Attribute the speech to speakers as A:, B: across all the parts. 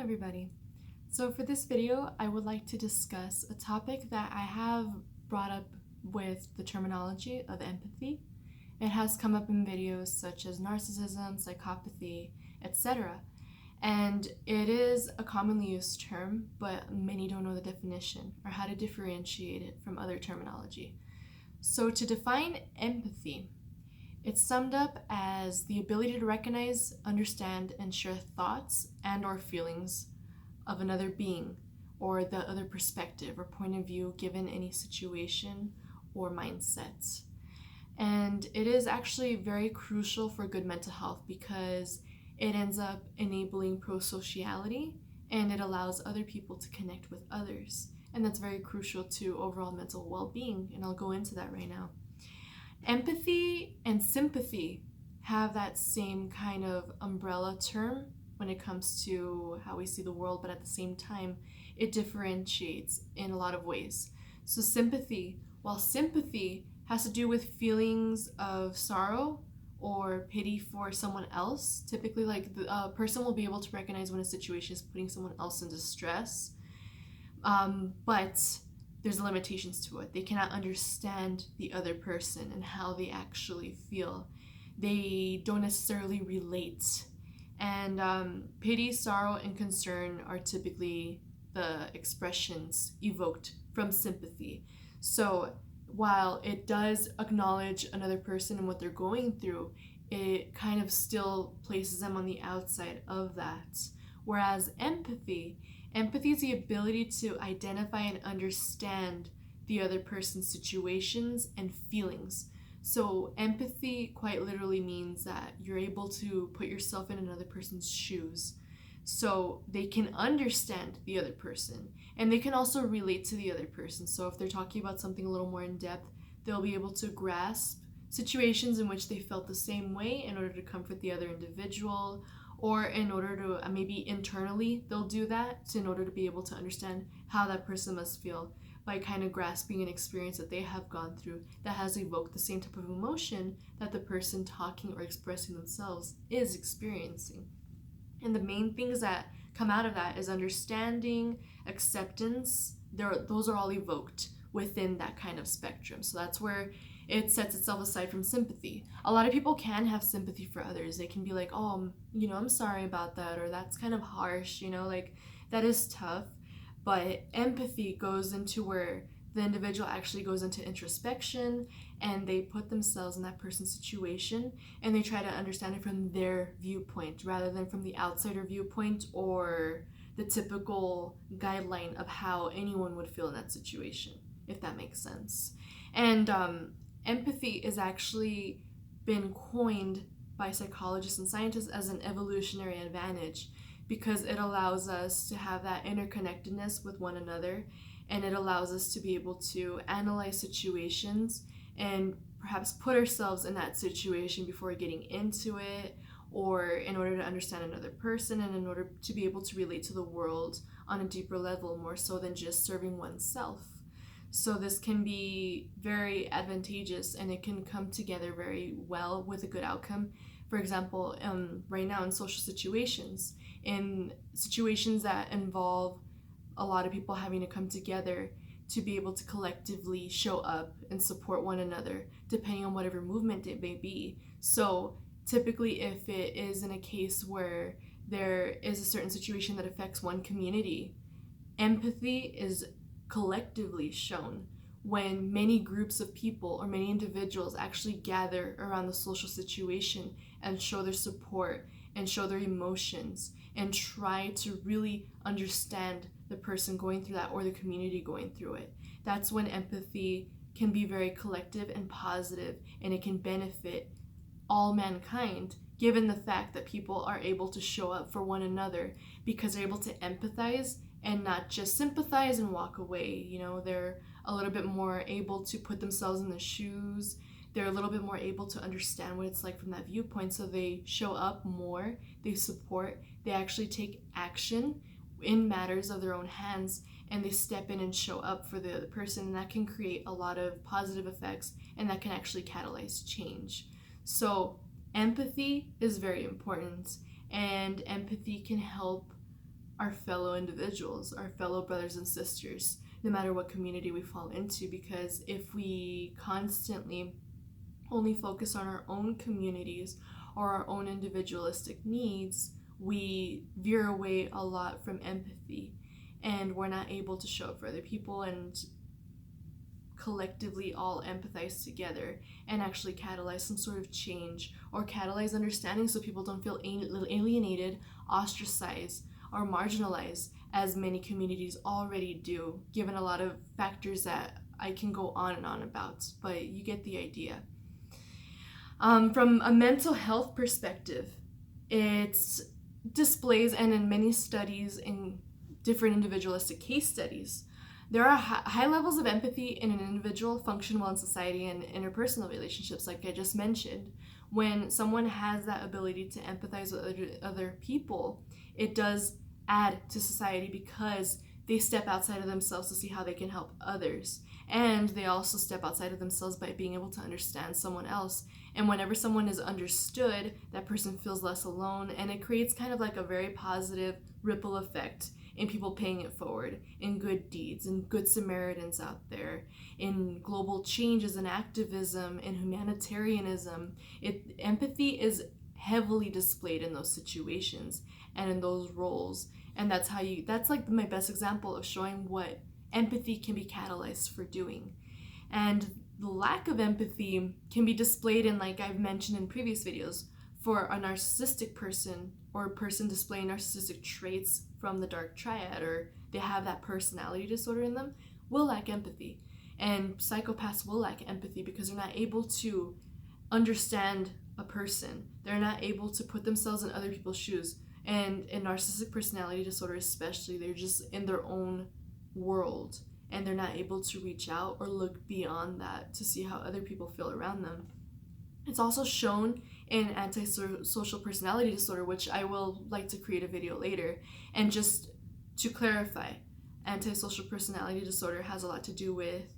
A: everybody. So for this video, I would like to discuss a topic that I have brought up with the terminology of empathy. It has come up in videos such as narcissism, psychopathy, etc. And it is a commonly used term, but many don't know the definition or how to differentiate it from other terminology. So to define empathy, it's summed up as the ability to recognize, understand, and share thoughts and or feelings of another being or the other perspective or point of view given any situation or mindset. And it is actually very crucial for good mental health because it ends up enabling pro-sociality and it allows other people to connect with others. And that's very crucial to overall mental well-being, and I'll go into that right now. Empathy and sympathy have that same kind of umbrella term when it comes to how we see the world, but at the same time, it differentiates in a lot of ways. So while sympathy has to do with feelings of sorrow or pity for someone else, typically like a person will be able to recognize when a situation is putting someone else in distress, but there's limitations to it. They cannot understand the other person and how they actually feel. They don't necessarily relate. And pity, sorrow, and concern are typically the expressions evoked from sympathy. So while it does acknowledge another person and what they're going through, it kind of still places them on the outside of that. Whereas empathy is the ability to identify and understand the other person's situations and feelings. So empathy quite literally means that you're able to put yourself in another person's shoes. So they can understand the other person and they can also relate to the other person. So if they're talking about something a little more in depth, they'll be able to grasp situations in which they felt the same way in order to comfort the other individual, or in order to maybe internally they'll do that in order to be able to understand how that person must feel by kind of grasping an experience that they have gone through that has evoked the same type of emotion that the person talking or expressing themselves is experiencing. And the main things that come out of that is understanding, acceptance. Those are all evoked within that kind of spectrum. So that's where it sets itself aside from sympathy. A lot of people can have sympathy for others. They can be like, oh, I'm sorry about that, or that's kind of harsh, like that is tough. But empathy goes into where the individual actually goes into introspection and they put themselves in that person's situation and they try to understand it from their viewpoint rather than from the outsider viewpoint or the typical guideline of how anyone would feel in that situation, if that makes sense. And empathy is actually been coined by psychologists and scientists as an evolutionary advantage because it allows us to have that interconnectedness with one another, and it allows us to be able to analyze situations and perhaps put ourselves in that situation before getting into it, or in order to understand another person and in order to be able to relate to the world on a deeper level, more so than just serving oneself. So this can be very advantageous and it can come together very well with a good outcome. For example, right now in social situations, in situations that involve a lot of people having to come together to be able to collectively show up and support one another, depending on whatever movement it may be. So typically, if it is in a case where there is a certain situation that affects one community, empathy is collectively shown when many groups of people or many individuals actually gather around the social situation and show their support and show their emotions and try to really understand the person going through that or the community going through it. That's when empathy can be very collective and positive, and it can benefit all mankind, given the fact that people are able to show up for one another because they're able to empathize and not just sympathize and walk away. They're a little bit more able to put themselves in the shoes. They're a little bit more able to understand what it's like from that viewpoint, so they show up more, they support, they actually take action in matters of their own hands, and they step in and show up for the other person, and that can create a lot of positive effects, and that can actually catalyze change. So empathy is very important, and empathy can help our fellow individuals, our fellow brothers and sisters, no matter what community we fall into. Because if we constantly only focus on our own communities or our own individualistic needs, we veer away a lot from empathy, and we're not able to show up for other people and collectively all empathize together and actually catalyze some sort of change or catalyze understanding, so people don't feel alienated, ostracized, or marginalized, as many communities already do, given a lot of factors that I can go on and on about, but you get the idea. From a mental health perspective, it displays, and in many studies, in different individualistic case studies, there are high levels of empathy in an individual function well in society and interpersonal relationships, like I just mentioned. When someone has that ability to empathize with other people, it does add to society, because they step outside of themselves to see how they can help others. And they also step outside of themselves by being able to understand someone else. And whenever someone is understood, that person feels less alone, and it creates kind of like a very positive ripple effect in people paying it forward, in good deeds, in good Samaritans out there, in global changes and activism, in humanitarianism. Empathy is heavily displayed in those situations and in those roles. And that's like my best example of showing what empathy can be catalyzed for doing. And the lack of empathy can be displayed in, like I've mentioned in previous videos, for a narcissistic person or a person displaying narcissistic traits from the dark triad, or they have that personality disorder in them, will lack empathy. And psychopaths will lack empathy because they're not able to understand a person. They're not able to put themselves in other people's shoes. And in narcissistic personality disorder especially, they're just in their own world, and they're not able to reach out or look beyond that to see how other people feel around them. It's also shown in antisocial personality disorder, which I will like to create a video later. And just to clarify, antisocial personality disorder has a lot to do with,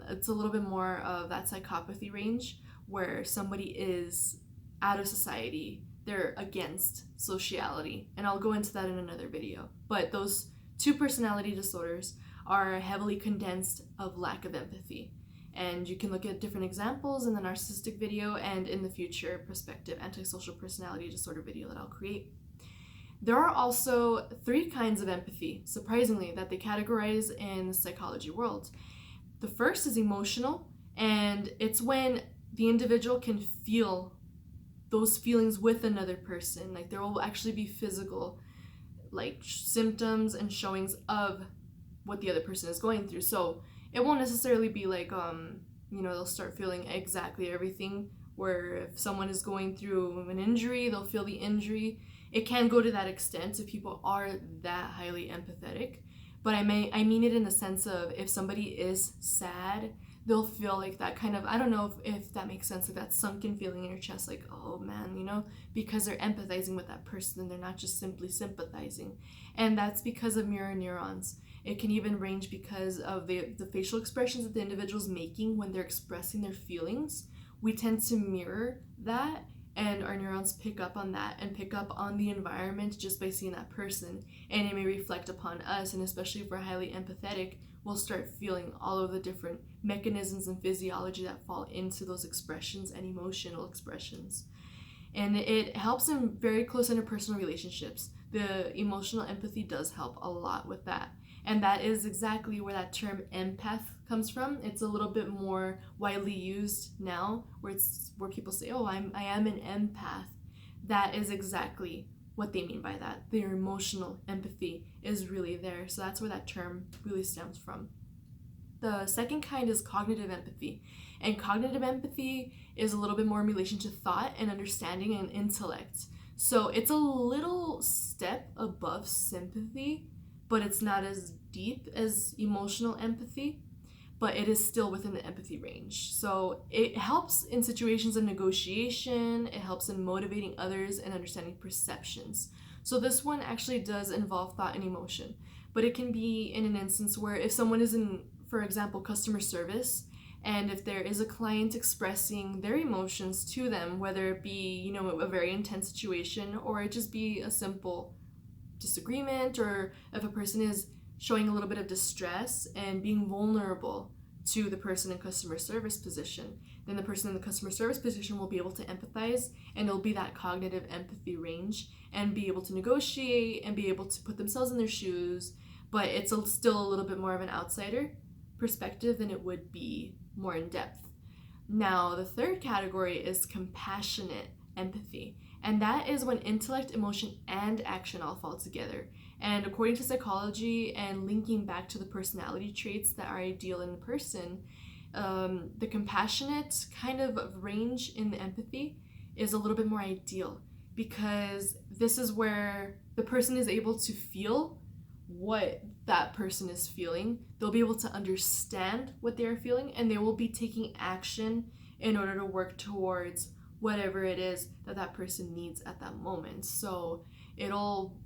A: it's a little bit more of that psychopathy range, where somebody is out of society, they're against sociality, and I'll go into that in another video. But those two personality disorders are heavily condensed of lack of empathy. And you can look at different examples in the narcissistic video and in the future prospective antisocial personality disorder video that I'll create. There are also 3 kinds of empathy, surprisingly, that they categorize in the psychology world. The first is emotional, and it's when the individual can feel those feelings with another person. Like, there will actually be physical, like, symptoms and showings of what the other person is going through. So it won't necessarily be like, they'll start feeling exactly everything, where if someone is going through an injury, they'll feel the injury. It can go to that extent if people are that highly empathetic. But I mean it in the sense of, if somebody is sad, they'll feel like that kind of, I don't know if that makes sense, like that sunken feeling in your chest, like, oh man, because they're empathizing with that person and they're not just simply sympathizing. And that's because of mirror neurons. It can even range because of the facial expressions that the individual's making when they're expressing their feelings. We tend to mirror that, and our neurons pick up on that and pick up on the environment just by seeing that person. And it may reflect upon us, and especially if we're highly empathetic, we'll start feeling all of the different mechanisms and physiology that fall into those expressions and emotional expressions. And it helps in very close interpersonal relationships. The emotional empathy does help a lot with that. And that is exactly where that term empath comes from. It's a little bit more widely used now, where people say, oh, I am an empath. That is exactly what they mean by that. Their emotional empathy is really there. So that's where that term really stems from. The second kind is cognitive empathy. And cognitive empathy is a little bit more in relation to thought and understanding and intellect. So it's a little step above sympathy, but it's not as deep as emotional empathy, but it is still within the empathy range. So it helps in situations of negotiation, it helps in motivating others and understanding perceptions. So this one actually does involve thought and emotion, but it can be in an instance where if someone is in, for example, customer service, and if there is a client expressing their emotions to them, whether it be, a very intense situation or it just be a simple disagreement, or if a person is showing a little bit of distress and being vulnerable to the person in customer service position, then the person in the customer service position will be able to empathize, and it'll be that cognitive empathy range and be able to negotiate and be able to put themselves in their shoes, but it's still a little bit more of an outsider perspective than it would be more in depth. Now, the third category is compassionate empathy, and that is when intellect, emotion, and action all fall together. And according to psychology and linking back to the personality traits that are ideal in a person, the compassionate kind of range in the empathy is a little bit more ideal, because this is where the person is able to feel what that person is feeling. They'll be able to understand what they're feeling, and they will be taking action in order to work towards whatever it is that that person needs at that moment. So it'll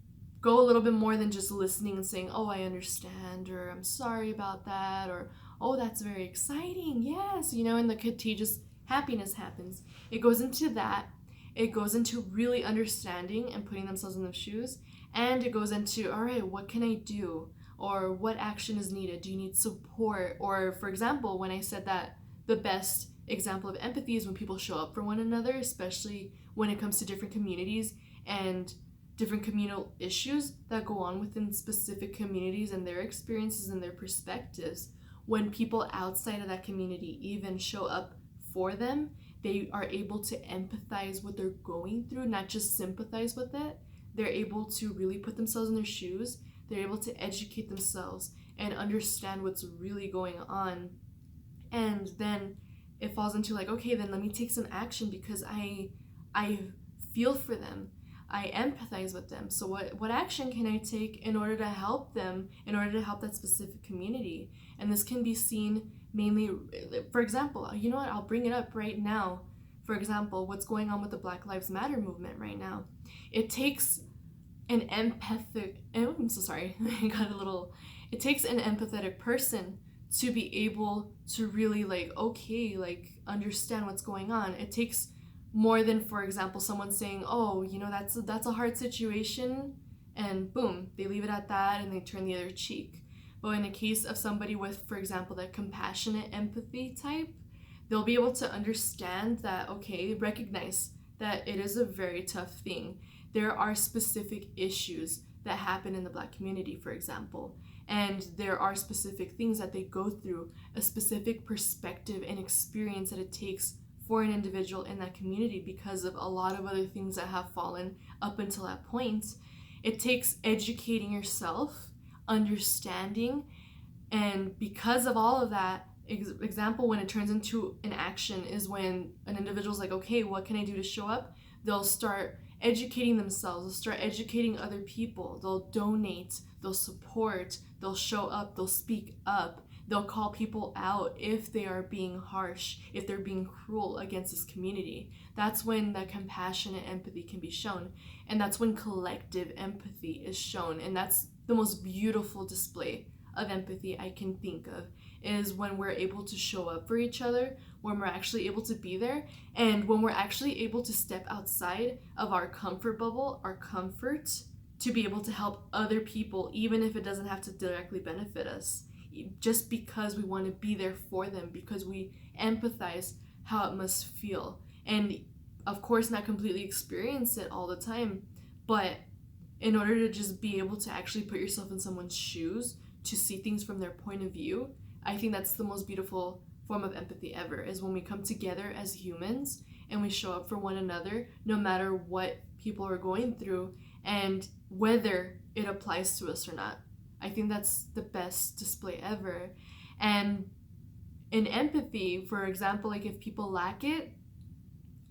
A: go a little bit more than just listening and saying, oh, I understand, or I'm sorry about that, or oh, that's very exciting, yes, and the contagious happiness happens. It goes into that. It goes into really understanding and putting themselves in those shoes. And it goes into, all right, what can I do? Or what action is needed? Do you need support? Or, for example, when I said that the best example of empathy is when people show up for one another, especially when it comes to different communities and different communal issues that go on within specific communities and their experiences and their perspectives. When people outside of that community even show up for them, they are able to empathize what they're going through, not just sympathize with it. They're able to really put themselves in their shoes. They're able to educate themselves and understand what's really going on. And then it falls into like, okay, then let me take some action because I feel for them. I empathize with them. So what action can I take in order to help them, in order to help that specific community? And this can be seen mainly, for example, you know what, I'll bring it up right now. For example, what's going on with the Black Lives Matter movement right now. It takes an I'm so sorry, it takes an empathetic person to be able to really understand what's going on. It takes more than, for example, someone saying, oh, that's a hard situation, and boom, they leave it at that and they turn the other cheek. But in the case of somebody with, for example, that compassionate empathy type, they'll be able to understand that, okay, recognize that it is a very tough thing. There are specific issues that happen in the Black community, for example, and there are specific things that they go through, a specific perspective and experience that it takes for an individual in that community because of a lot of other things that have fallen up until that point. It takes educating yourself, understanding, and because of all of that, example, when it turns into an action is when an individual's like, okay, what can I do to show up? They'll start educating themselves, they'll start educating other people, they'll donate, they'll support, they'll show up, they'll speak up, they'll call people out if they are being harsh, if they're being cruel against this community. That's when the compassionate empathy can be shown, and that's when collective empathy is shown, and that's the most beautiful display of empathy I can think of, is when we're able to show up for each other, when we're actually able to be there, and when we're actually able to step outside of our comfort bubble, our comfort, to be able to help other people, even if it doesn't have to directly benefit us, just because we want to be there for them, because we empathize how it must feel. And of course, not completely experience it all the time, but in order to just be able to actually put yourself in someone's shoes, to see things from their point of view, I think that's the most beautiful form of empathy ever, is when we come together as humans and we show up for one another, no matter what people are going through and whether it applies to us or not. I think that's the best display ever. And in empathy, for example, like if people lack it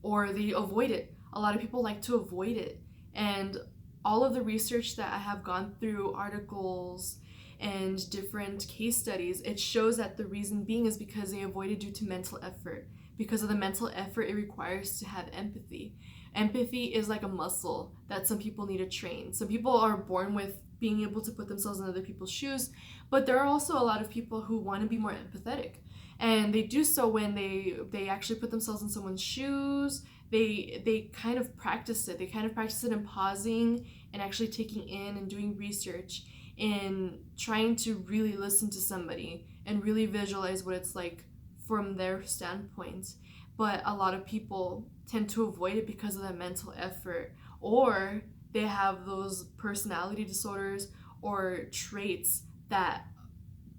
A: or they avoid it, a lot of people like to avoid it. And all of the research that I have gone through, articles and different case studies, it shows that the reason being is because they avoid it due to mental effort. Because of the mental effort it requires to have empathy. Empathy is like a muscle that some people need to train. Some people are born with being able to put themselves in other people's shoes, but there are also a lot of people who want to be more empathetic. And they do so when they actually put themselves in someone's shoes, they kind of practice it. They kind of practice it in pausing and actually taking in and doing research and trying to really listen to somebody and really visualize what it's like from their standpoint. But a lot of people tend to avoid it because of that mental effort, or they have those personality disorders or traits that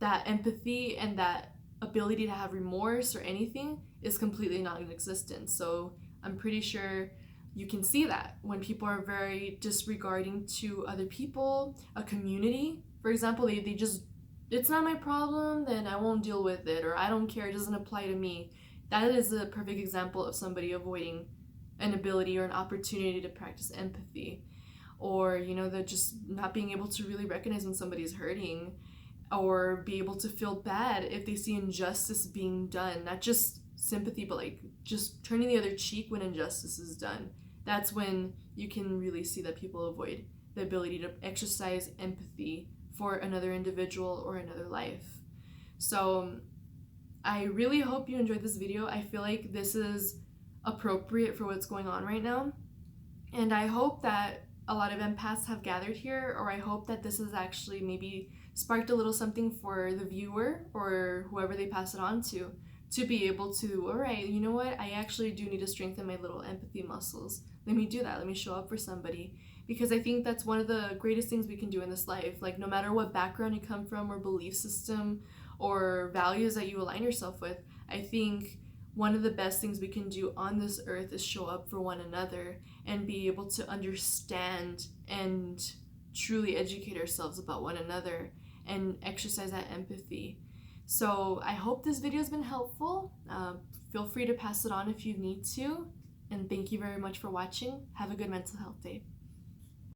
A: empathy and that ability to have remorse or anything is completely non-existent. So I'm pretty sure you can see that when people are very disregarding to other people, a community, for example, they just, it's not my problem, then I won't deal with it, or I don't care, it doesn't apply to me. That is a perfect example of somebody avoiding an ability or an opportunity to practice empathy. Or, you know, they're just not being able to really recognize when somebody's hurting, or be able to feel bad if they see injustice being done. Not just sympathy, but like just turning the other cheek when injustice is done. That's when you can really see that people avoid the ability to exercise empathy for another individual or another life. So I really hope you enjoyed this video. I feel like this is appropriate for what's going on right now. And I hope that a lot of empaths have gathered here, or I hope that this has actually maybe sparked a little something for the viewer or whoever they pass it on to be able to, all right, you know what, I actually do need to strengthen my little empathy muscles. Let me do that. Let me show up for somebody. Because I think that's one of the greatest things we can do in this life. Like, no matter what background you come from or belief system or values that you align yourself with, I think one of the best things we can do on this earth is show up for one another and be able to understand and truly educate ourselves about one another and exercise that empathy. So I hope this video has been helpful. Feel free to pass it on if you need to. And thank you very much for watching. Have a good mental health day.